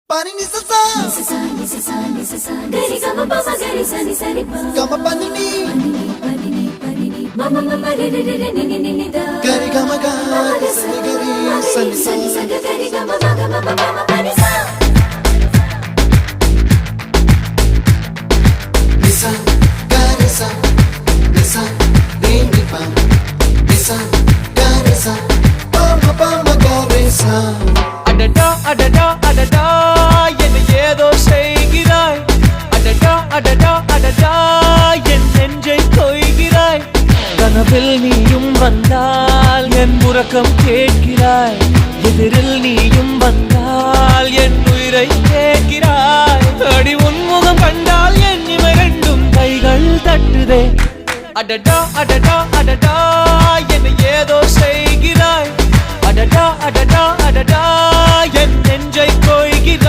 Pani ni sa sa gari gama pa ma gari sa ni sa ni pa gama pani ni mama mama re re re ni ni ni da gari gama ga sa ni gari sa ni sa gari gama ma gama mama pani sa nisa gari sa nisa ni ni pa nisa gari sa pa ma gari sa adada adada adada என்ன ஏதோ செய்கிறாய் அடடா அடடா அடடா என் நெஞ்சை கொய்கிறாய் கனவில் நீயும் வந்தால் என் உறக்கம் கேட்கிறாய் எதிரில் நீயும் வந்தால் என் உயிரை கேட்கிறாய் அடி உன்முகம் கண்டால் என் இமை ரெண்டும் கைகள் தட்டுதே அடடா அடடா அடடா என்ன ஏதோ செய்கிறாய் அடடா அடடா அடடா என் நெஞ்சை கொய்